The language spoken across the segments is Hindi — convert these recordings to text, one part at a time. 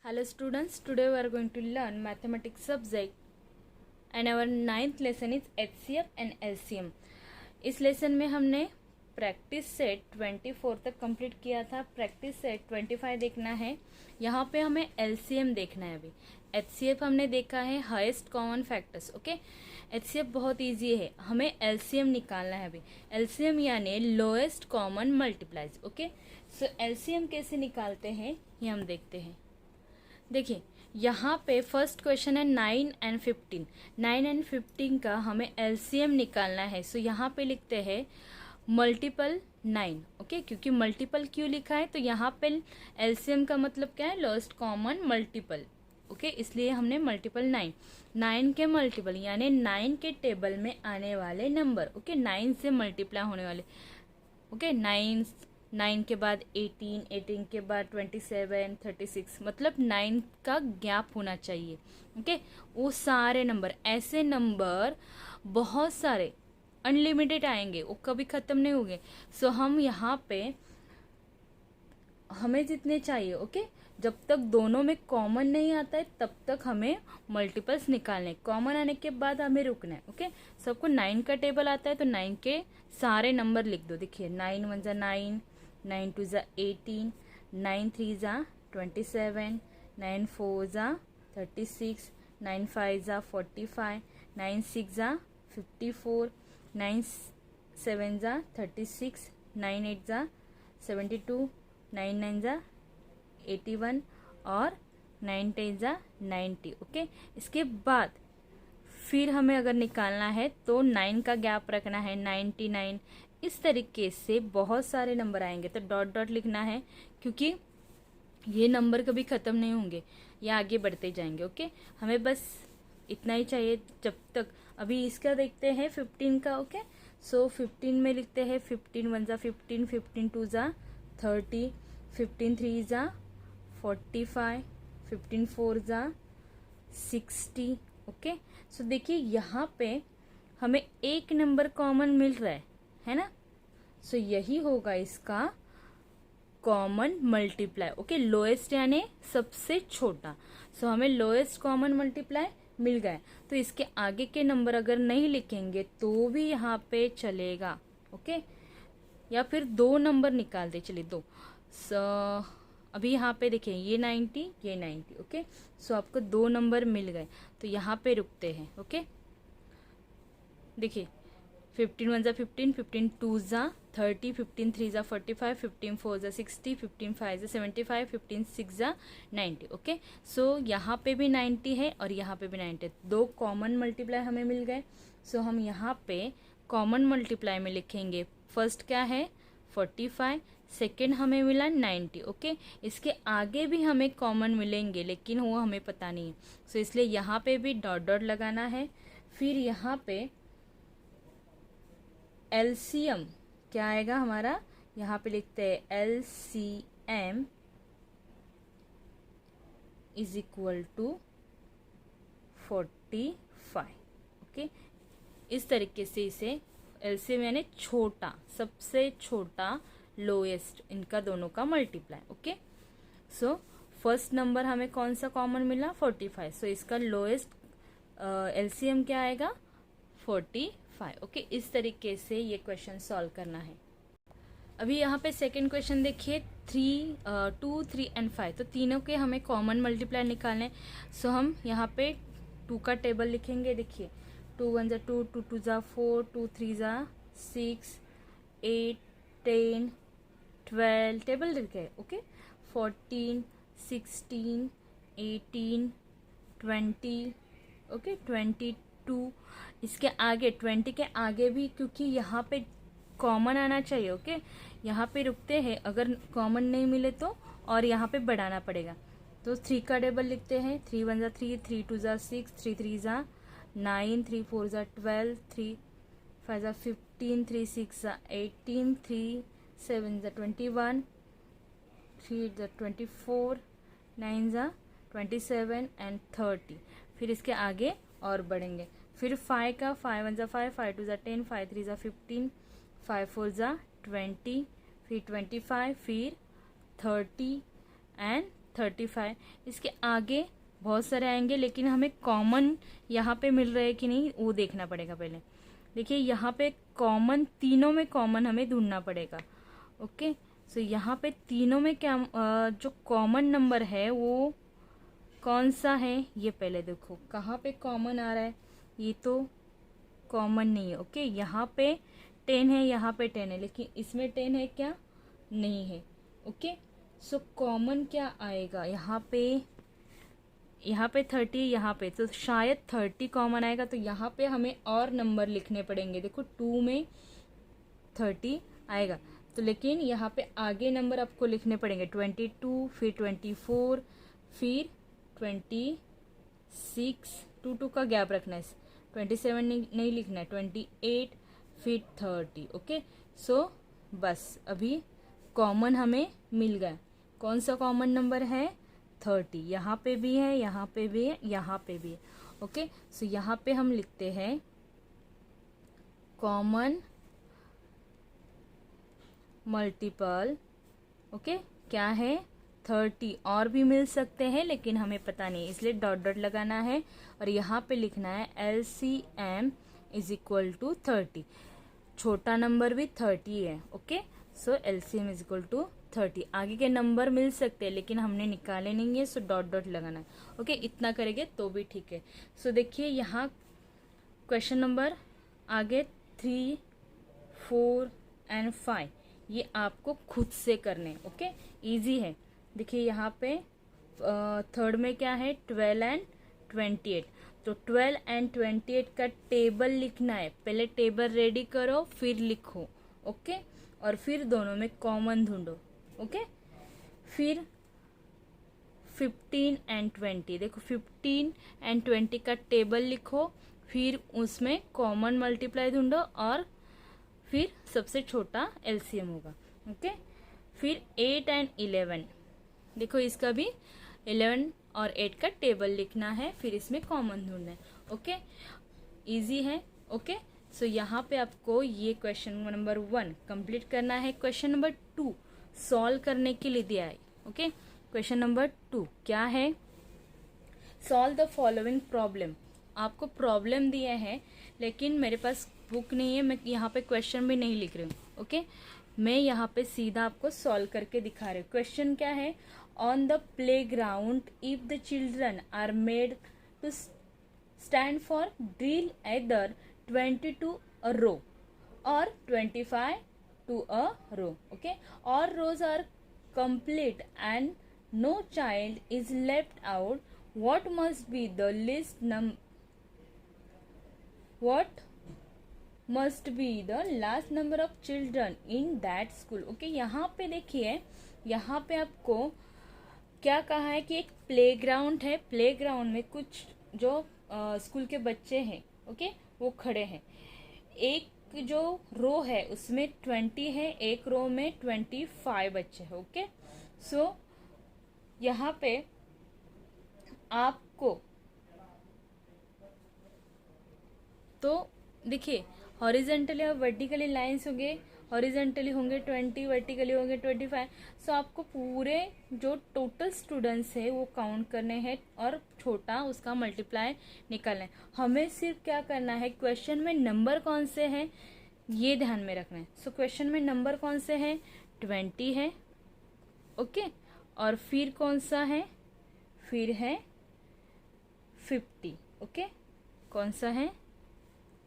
Hello students, today we are going to learn mathematics subject and our ninth lesson is HCF and LCM. इस लेसन में हमने प्रैक्टिस सेट 24 तक कंप्लीट किया था. प्रैक्टिस सेट 25 देखना है. यहाँ पे हमें LCM देखना है. अभी HCF हमने देखा है, highest common factors. Okay, HCF बहुत इजी है, हमें LCM निकालना है. अभी LCM यानी lowest common multiplies. Okay, so LCM कैसे निकालते हैं ये हम देखते हैं. देखिए यहाँ पे फर्स्ट क्वेश्चन है 9 and 15. 9 and 15 का हमें LCM निकालना है. सो यहाँ पे लिखते हैं मल्टीपल 9. ओके, क्योंकि मल्टीपल क्यों लिखा है तो यहाँ पे LCM का मतलब क्या है, लोएस्ट कॉमन मल्टीपल. ओके, इसलिए हमने मल्टीपल 9. 9 के मल्टीपल यानी 9 के टेबल में आने वाले नंबर. ओके, 9 से मल्टीप्लाई होने वाले. ओके, 9 के बाद 18, 18 के बाद 27, 36, मतलब 9 का गैप होना चाहिए. ओके, वो सारे नंबर, ऐसे नंबर बहुत सारे अनलिमिटेड आएंगे, वो कभी ख़त्म नहीं होंगे. सो हम यहाँ पे हमें जितने चाहिए. ओके, जब तक दोनों में कॉमन नहीं आता है तब तक हमें मल्टीपल्स निकालने. कॉमन आने के बाद हमें रुकना है. ओके, सबको 9 का टेबल आता है तो 9 के सारे नंबर लिख दो. देखिए 9 1 जा 9, 9 2 जा 18, 9 3 जा 27, 9 4 जा 36, 9 5 जा 45, 9 6 जा 54, 9 7 जा 36, 9 8 जा 72, 9 9 जा 81 और 9 10 जा 90. ओके, इसके बाद फिर हमें अगर निकालना है तो 9 का गैप रखना है, 99. इस तरीके से बहुत सारे नंबर आएंगे तो डॉट डॉट लिखना है, क्योंकि ये नंबर कभी ख़त्म नहीं होंगे, ये आगे बढ़ते जाएंगे. ओके, हमें बस इतना ही चाहिए जब तक. अभी इसका देखते हैं 15 का. ओके, सो 15 में लिखते हैं 15 1 जा 15, 15 2 जा 30, 15 3 जा 45, 15 4 जा 60. ओके, सो देखिए यहाँ पे हमें एक नंबर कॉमन मिल रहा है ना. सो यही होगा इसका कॉमन मल्टीप्लाई. ओके, लोएस्ट यानी सबसे छोटा. सो हमें लोएस्ट कॉमन मल्टीप्लाई मिल गया. तो इसके आगे के नंबर अगर नहीं लिखेंगे तो भी यहाँ पे चलेगा. ओके, या फिर दो नंबर निकाल दे. चलिए दो. सो अभी यहाँ पे देखिए ये 90, ये 90. ओके, सो आपको दो नंबर मिल गए तो यहाँ पे रुकते हैं. ओके, देखिए 15 1 जा 15, 15 2 जा 30, 15 3 जा 45, 15 4 जा 60, 15 5 जा 75, 15 6 जा 90. ओके, सो यहाँ पे भी 90 है और यहाँ पे भी 90 है. दो कॉमन मल्टीप्लाई हमें मिल गए. सो हम यहाँ पे कॉमन मल्टीप्लाई में लिखेंगे. फर्स्ट क्या है 45, सेकेंड हमें मिला 90. ओके, इसके आगे भी हमें कॉमन मिलेंगे लेकिन वो हमें पता नहीं है. सो इसलिए यहाँ पे भी डॉट डॉट लगाना है. फिर यहाँ पे LCM क्या आएगा हमारा, यहाँ पे लिखते हैं LCM is equal to 45. Okay, इस तरीके से इसे LCM यानी छोटा, सबसे छोटा, लोएस्ट, इनका दोनों का multiply. Okay, so first number हमें कौन सा कॉमन मिला 45. सो इसका लोएस्ट LCM क्या आएगा 45. ओके, इस तरीके से ये क्वेश्चन सॉल्व करना है. अभी यहाँ पे सेकंड क्वेश्चन देखिए 2 3 and 5. तो तीनों के हमें कॉमन मल्टीप्लाई निकालने. सो हम यहाँ पे 2 का टेबल लिखेंगे. देखिए 2 1 जा 2, 2 2 जा 4, 2 3 जा 6, 8 10 12 टेबल लिखे. ओके, 14 16 18 20. ओके, 22. इसके आगे 20 के आगे भी, क्योंकि यहाँ पे कॉमन आना चाहिए. ओके, यहाँ पे रुकते हैं, अगर कॉमन नहीं मिले तो और यहाँ पे बढ़ाना पड़ेगा. तो 3 का टेबल लिखते हैं. 3 1 जा 3, 3 2 जा 6, 3 3 जा 9, 3 4 जा 12, 3 5 जा 15, 3 6 जा 18, 3 7 जा 21, 3 8 जा 24, 9 जा 27 एंड 30. फिर इसके आगे और बढ़ेंगे. फिर 5 का 5 1 जा 5, 5 2 जा 10, 5 3 जा 15, 5 4 जा 20, फिर 25, फिर 30 एंड 35। इसके आगे बहुत सारे आएंगे, लेकिन हमें कॉमन यहाँ पे मिल रहे हैं कि नहीं वो देखना पड़ेगा पहले। देखिए यहाँ पे कॉमन, तीनों में कॉमन हमें ढूंढना पड़ेगा। ओके, सो यहाँ पे तीनों में क्या जो कॉमन नंबर है वो कौन सा है, ये पहले देखो कहाँ पे कॉमन आ रहा है। ये तो कॉमन नहीं है। ओके, यहाँ पे 10 है, यहाँ पे 10 है, लेकिन इसमें 10 है क्या, नहीं है। ओके, सो कॉमन क्या आएगा यहाँ पे 30, यहाँ पे तो शायद 30 कॉमन आएगा। तो यहाँ पे हमें और नंबर लिखने पड़ेंगे। देखो 2 में 30 आएगा, तो लेकिन यहाँ पे आगे नंबर आपको लिखने पड़ेंगे 22, फिर 24, फिर 26, 2 का गैप रखना है, 27 नहीं लिखना है, 28, फिर 30। ओके, सो बस अभी कॉमन हमें मिल गया। कौन सा कॉमन नंबर है, 30। यहाँ पे भी है, यहाँ पे भी है, यहाँ पे भी है। ओके, सो यहाँ पे हम लिखते हैं कॉमन मल्टीपल। ओके, क्या है, 30। और भी मिल सकते हैं लेकिन हमें पता नहीं, इसलिए डॉट डॉट लगाना है और यहाँ पे लिखना है LCM इज इक्वल टू 30। छोटा नंबर भी 30 है। Okay, so LCM is equal to 30। आगे के नंबर मिल सकते हैं लेकिन हमने निकाले नहीं है, सो डॉट डॉट लगाना है। ओके, इतना करेंगे तो भी ठीक है। सो देखिए यहाँ क्वेश्चन नंबर आगे 3, 4 एंड 5 ये आपको खुद से करने। ओके, इजी है। देखिए यहाँ पे थर्ड में क्या है, 12 एंड 28। तो 12 एंड 28 का टेबल लिखना है। पहले टेबल रेडी करो फिर लिखो। ओके, और फिर दोनों में कॉमन ढूंढो। ओके, फिर 15 एंड 20, देखो 15 एंड 20 का टेबल लिखो, फिर उसमें कॉमन मल्टीप्लाई ढूंढो और फिर सबसे छोटा LCM होगा। ओके, फिर 8 एंड 11, देखो इसका भी 11 और 8 का टेबल लिखना है, फिर इसमें कॉमन ढूंढना है। ओके, इजी है। ओके, सो यहाँ पे आपको ये क्वेश्चन नंबर 1 कंप्लीट करना है। क्वेश्चन नंबर 2 सॉल्व करने के लिए दिया है। ओके, क्वेश्चन नंबर 2 क्या है, सॉल्व द फॉलोइंग प्रॉब्लम। आपको प्रॉब्लम दिया है लेकिन मेरे पास बुक नहीं है, मैं यहाँ पे क्वेश्चन भी नहीं लिख रही हूँ। ओके, मैं यहाँ पे सीधा आपको सॉल्व करके दिखा रही हूँ। क्वेश्चन क्या है, on the playground if the children are made to stand for drill either 20 to a row or 25 to a row. Okay, all rows are complete and no child is left out. What must be the last number of children in that school? Okay, यहाँ पे देखिए, यहाँ पे आपको क्या कहा है कि एक प्लेग्राउंड है। प्लेग्राउंड में कुछ जो स्कूल के बच्चे हैं, ओके, वो खड़े हैं। एक जो रो है उसमें 20 है, एक रो में 25 बच्चे हैं। ओके, सो यहाँ पे आपको तो देखिए हॉरिजेंटली और वर्टिकली लाइंस होंगे, हॉरिजेंटली होंगे 20, वर्टिकली होंगे 25। सो आपको पूरे जो टोटल स्टूडेंट्स है वो काउंट करने हैं और छोटा उसका मल्टीप्लाई निकालना है। हमें सिर्फ क्या करना है, क्वेश्चन में नंबर कौन से हैं ये ध्यान में रखना है। सो क्वेश्चन में नंबर कौन से हैं, 20 है। ओके, और फिर कौन सा है, फिर है 50। ओके, कौन सा है,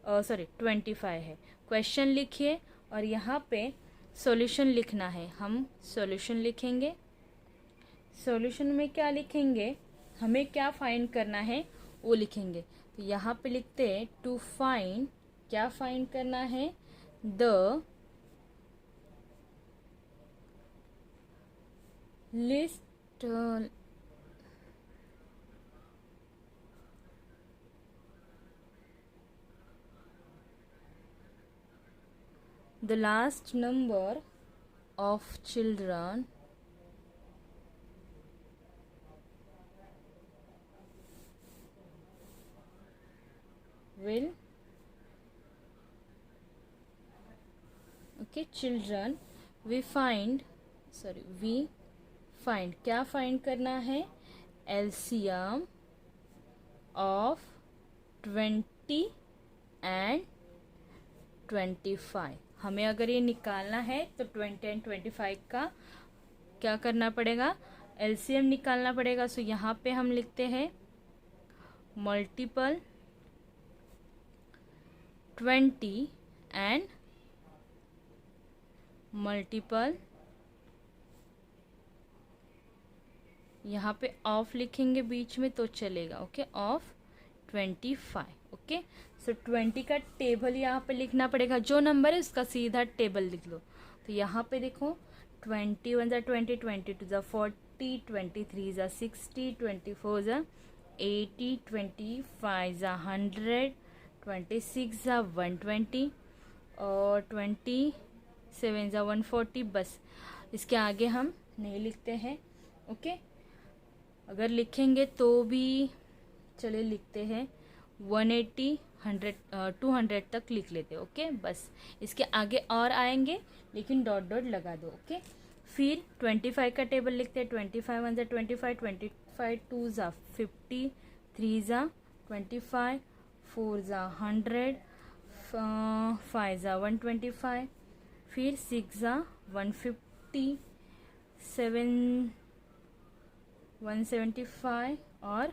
सॉरी 25 है। क्वेश्चन लिखिए और यहाँ पे सॉल्यूशन लिखना है। हम सॉल्यूशन लिखेंगे। सॉल्यूशन में क्या लिखेंगे, हमें क्या फाइंड करना है वो लिखेंगे। तो यहाँ पे लिखते हैं टू फाइंड, क्या फाइंड करना है, the list the last number of children will, okay, children we find find, क्या फाइंड करना है? LCM of 20 and 25। हमें अगर ये निकालना है तो 20 एंड 25 का क्या करना पड़ेगा? एलसीएम निकालना पड़ेगा। सो यहाँ पे हम लिखते हैं मल्टीपल 20 एंड मल्टीपल, यहाँ पे ऑफ लिखेंगे बीच में तो चलेगा, ओके, ऑफ 25। ओके, सो 20 का टेबल यहाँ पे लिखना पड़ेगा, जो नंबर है उसका सीधा टेबल लिख लो। तो यहाँ पे देखो 21 ज़ा 20, 22 ज़ा 40, 23 ज़ा 60, 24 ज़ा 80, 25 ज़ा 100, 26 ज़ा 120 और 27 ज़ा 140। बस इसके आगे हम नहीं लिखते हैं। ओके, अगर लिखेंगे तो भी चलिए लिखते हैं 180, 100, 200 तक लिख लेते। ओके, बस इसके आगे और आएंगे लेकिन डॉट डॉट लगा दो। ओके, फिर 25 का टेबल लिखते हैं। 25 1 ज़ा 25, 25 2 ज़ा 50, 3 ज़ा 25, 4 ज़ा 100, 5 ज़ा 125, फिर 6 ज़ा 150, 7 175 और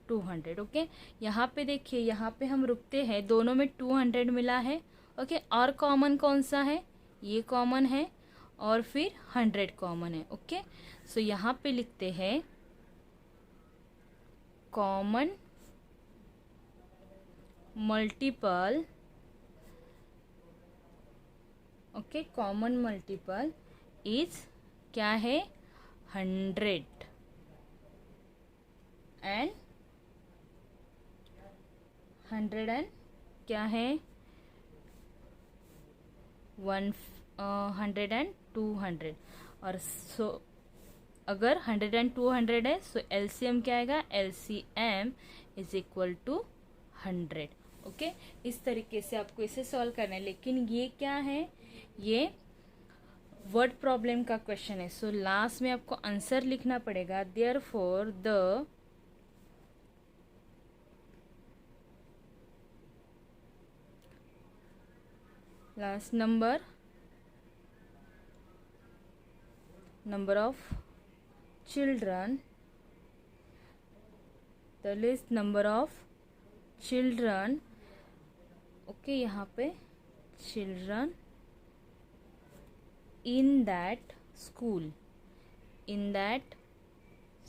200। ओके, यहाँ पे देखिए, यहाँ पे हम रुकते हैं, दोनों में 200 मिला है। ओके, और कॉमन कौन सा है? ये कॉमन है और फिर 100 कॉमन है। ओके, सो यहाँ पे लिखते हैं common multiple. Okay, common multiple is क्या है? 100 एंड 100 एंड क्या है? 100 एंड 200। और सो अगर 100 एंड 200 है सो एलसीएम क्या आएगा? LCM is equal to 100। Okay, इस तरीके से आपको इसे सॉल्व करना है। लेकिन ये क्या है? ये वर्ड प्रॉब्लम का क्वेश्चन है। सो लास्ट में आपको आंसर लिखना पड़ेगा। Therefore the last number of children, the least number of children, okay, यहाँ पे children in that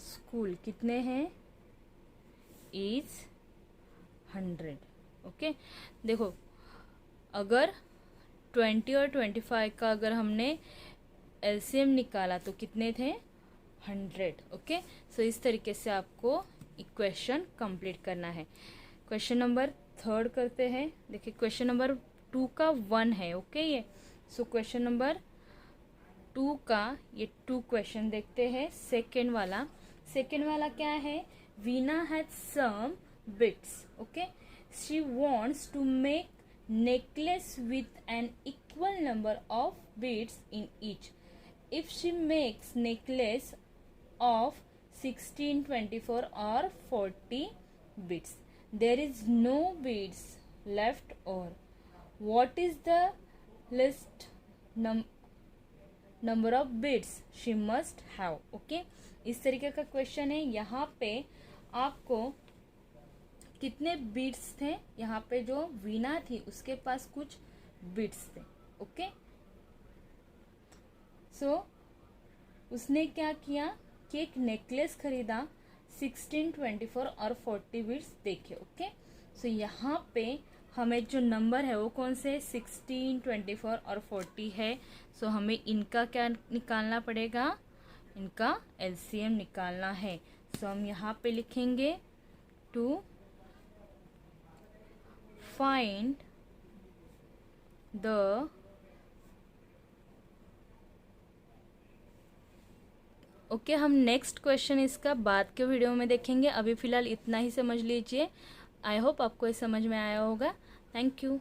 school कितने हैं? is 100। ओके, देखो अगर 20 और 25 का अगर हमने एलसीएम निकाला तो कितने थे? 100। ओके, सो इस तरीके से आपको इक्वेशन कंप्लीट करना है। क्वेश्चन नंबर 3 करते हैं। देखिए क्वेश्चन नंबर 2 का 1 है। ओके, ये सो क्वेश्चन नंबर 2 का ये 2 क्वेश्चन देखते हैं। सेकेंड वाला क्या है? Veena has some bits. Okay, she wants to make necklace with an equal number of beads in each. If she makes necklace of 16, 24 or 40 beads, there is no beads left over. What is the least number of beads she must have? Okay, इस तरीके का क्वेश्चन है। यहाँ पे आपको कितने बीट्स थे? यहाँ पे जो वीना थी उसके पास कुछ बीट्स थे। ओके, सो उसने क्या किया कि एक नेकलेस खरीदा 16, 24 और 40 बीट्स देखे। ओके, सो यहाँ पे हमें जो नंबर है वो कौन से? 16, 24 और 40 है। सो हमें इनका क्या निकालना पड़ेगा? इनका एलसीएम निकालना है। सो हम यहाँ पे लिखेंगे टू find the ओके, हम नेक्स्ट क्वेश्चन इसका बाद के वीडियो में देखेंगे। अभी फ़िलहाल इतना ही समझ लीजिए। आई होप आपको ये समझ में आया होगा। Thank you.